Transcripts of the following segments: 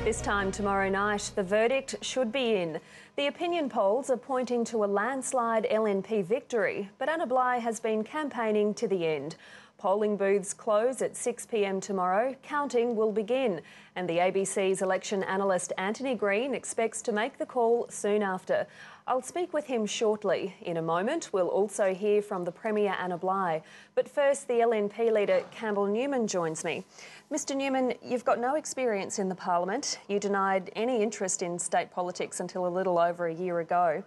This time tomorrow night, the verdict should be in. The opinion polls are pointing to a landslide LNP victory, but Anna Bligh has been campaigning to the end. Polling booths close at 6 p.m. tomorrow. Counting will begin, and the ABC's election analyst Anthony Green expects to make the call soon after. I'll speak with him shortly. In a moment, we'll also hear from the Premier Anna Bligh. But first, the LNP leader Campbell Newman joins me. Mr Newman, you've got no experience in the Parliament. You denied any interest in state politics until a little over a year ago.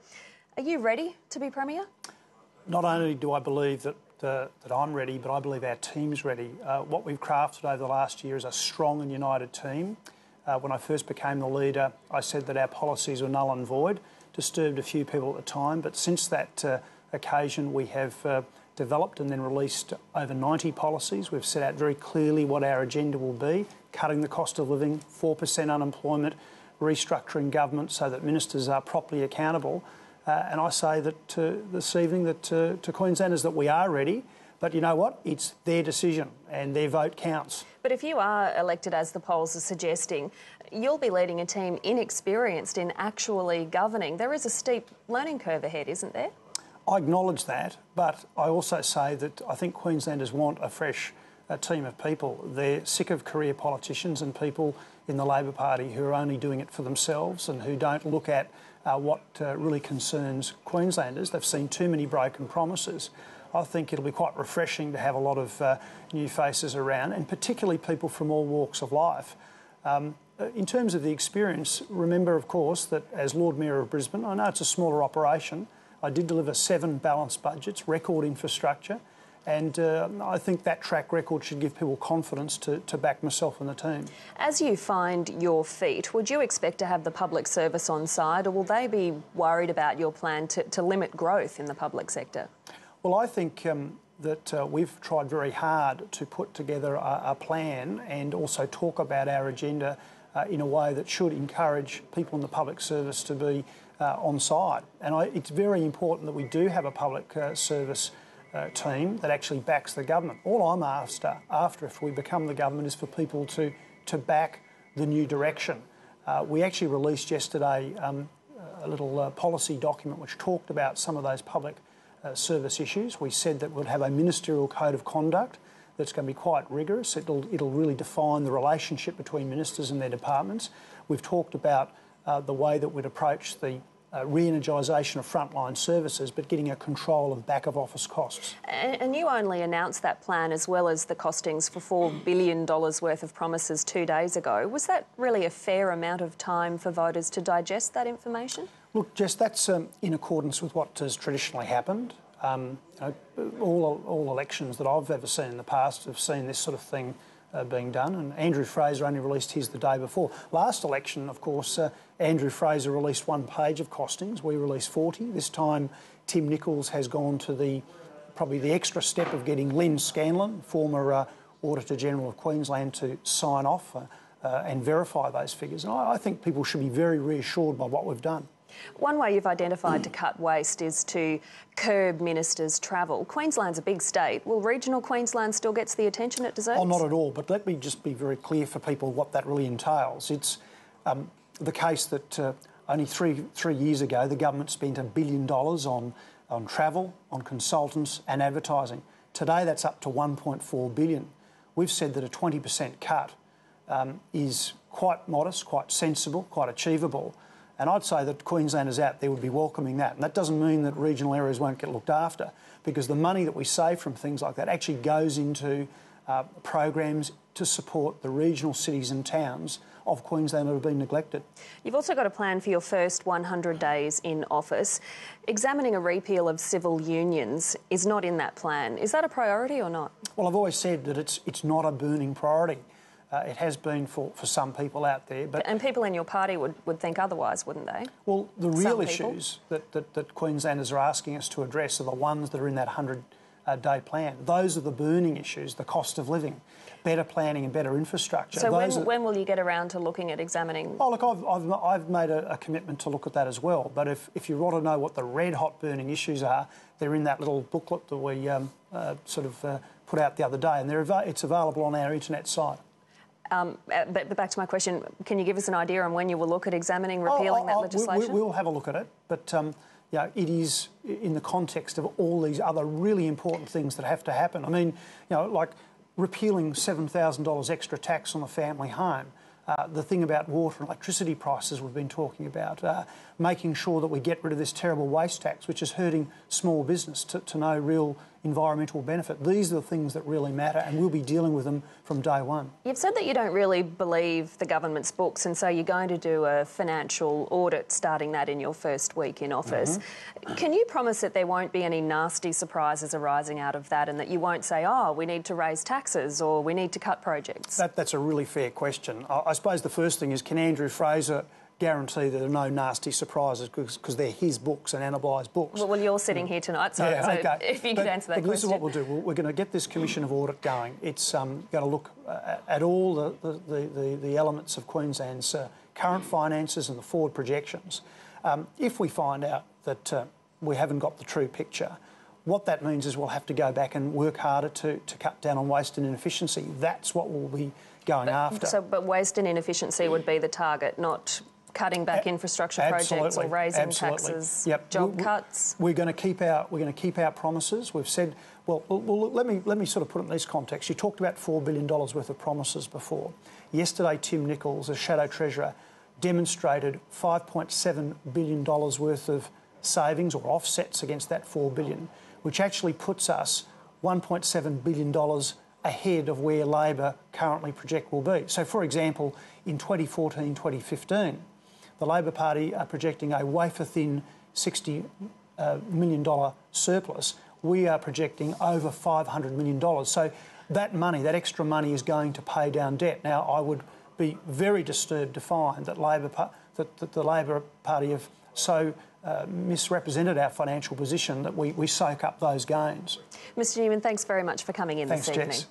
Are you ready to be Premier? Not only do I believe that I'm ready, but I believe our team's ready. What we've crafted over the last year is a strong and united team. When I first became the leader, I said that our policies were null and void. Disturbed a few people at the time, but since that occasion we have developed and then released over 90 policies. We've set out very clearly what our agenda will be: cutting the cost of living, 4% unemployment, restructuring government so that ministers are properly accountable. And I say that this evening that to Queenslanders that we are ready, but you know what? It's their decision and their vote counts. But if you are elected, as the polls are suggesting, you'll be leading a team inexperienced in actually governing. There is a steep learning curve ahead, isn't there? I acknowledge that, but I also say that I think Queenslanders want a fresh team of people. They're sick of career politicians and people in the Labor Party who are only doing it for themselves and who don't look at what really concerns Queenslanders. They've seen too many broken promises. I think it'll be quite refreshing to have a lot of new faces around, and particularly people from all walks of life. In terms of the experience, remember, of course, that as Lord Mayor of Brisbane, I know it's a smaller operation, I did deliver 7 balanced budgets, record infrastructure, and I think that track record should give people confidence to back myself and the team. As you find your feet, would you expect to have the public service on side, or will they be worried about your plan to limit growth in the public sector? Well, I think that we've tried very hard to put together a plan and also talk about our agenda in a way that should encourage people in the public service to be on side. And it's very important that we do have a public service team that actually backs the government. All I'm after if we become the government is for people to back the new direction. We actually released yesterday a little policy document which talked about some of those public service issues. We said that we'll have a ministerial code of conduct that's going to be quite rigorous. It'll really define the relationship between ministers and their departments. We've talked about the way that we'd approach the re-energisation of frontline services, but getting a control of back-of-office costs. And you only announced that plan as well as the costings for $4 billion worth of promises 2 days ago. Was that really a fair amount of time for voters to digest that information? Look, Jess, that's in accordance with what has traditionally happened. All elections that I've ever seen in the past have seen this sort of thing being done, and Andrew Fraser only released his the day before. Last election, of course, Andrew Fraser released 1 page of costings. We released 40. This time, Tim Nicholls has gone to probably the extra step of getting Len Scanlon, former Auditor General of Queensland, to sign off and verify those figures. And I think people should be very reassured by what we've done. One way you've identified to cut waste is to curb ministers' travel. Queensland's a big state. Will regional Queensland still get the attention it deserves? Oh, not at all. But let me just be very clear for people what that really entails. It's the case that only three years ago the government spent $1 billion on travel, on consultants and advertising. Today that's up to $1.4 billion. We've said that a 20% cut is quite modest, quite sensible, quite achievable. And I'd say that Queenslanders out there would be welcoming that. And that doesn't mean that regional areas won't get looked after, because the money that we save from things like that actually goes into programs to support the regional cities and towns of Queensland that have been neglected. You've also got a plan for your first 100 days in office. Examining a repeal of civil unions is not in that plan. Is that a priority or not? Well, I've always said that it's not a burning priority. It has been for some people out there. And people in your party would think otherwise, wouldn't they? Well, the real issues that Queenslanders are asking us to address are the ones that are in that 100-day plan. Those are the burning issues: the cost of living, better planning and better infrastructure. So when will you get around to looking at examining? Oh, look, I've made a commitment to look at that as well. But if you want to know what the red-hot burning issues are, they're in that little booklet that we put out the other day, and it's available on our internet site. But back to my question, can you give us an idea on when you will look at examining repealing that legislation? We'll have a look at it, but it is in the context of all these other really important things that have to happen. I mean, like repealing $7,000 extra tax on a family home, the thing about water and electricity prices we've been talking about, making sure that we get rid of this terrible waste tax, which is hurting small business to no real environmental benefit. These are the things that really matter, and we'll be dealing with them from day one. You've said that you don't really believe the government's books, and so you're going to do a financial audit, starting that in your first week in office. Can you promise that there won't be any nasty surprises arising out of that, and that you won't say, oh, we need to raise taxes or we need to cut projects? That's a really fair question. I suppose the first thing is, can Andrew Fraser guarantee there are no nasty surprises, because they're his books and Anna Bligh's books? Well, you're sitting here tonight, so, if you could answer that question. This is what we'll do. We're going to get this Commission of Audit going. It's going to look at all the elements of Queensland's current finances and the forward projections. If we find out that we haven't got the true picture, what that means is we'll have to go back and work harder to cut down on waste and inefficiency. That's what we'll be going after. But waste and inefficiency would be the target, not cutting back infrastructure projects or raising taxes, job cuts. We're going to keep our promises. We've said, well, let me sort of put it in this context. You talked about $4 billion worth of promises before. Yesterday, Tim Nicholls, as Shadow Treasurer, demonstrated $5.7 billion worth of savings or offsets against that $4 billion, which actually puts us $1.7 billion ahead of where Labor currently project will be. So, for example, in 2014-2015, the Labor Party are projecting a wafer-thin $60 million surplus. We are projecting over $500 million. So that money, that extra money, is going to pay down debt. Now, I would be very disturbed to find that the Labor Party have so misrepresented our financial position that we soak up those gains. Mr Newman, thanks very much for coming in this evening. Jess.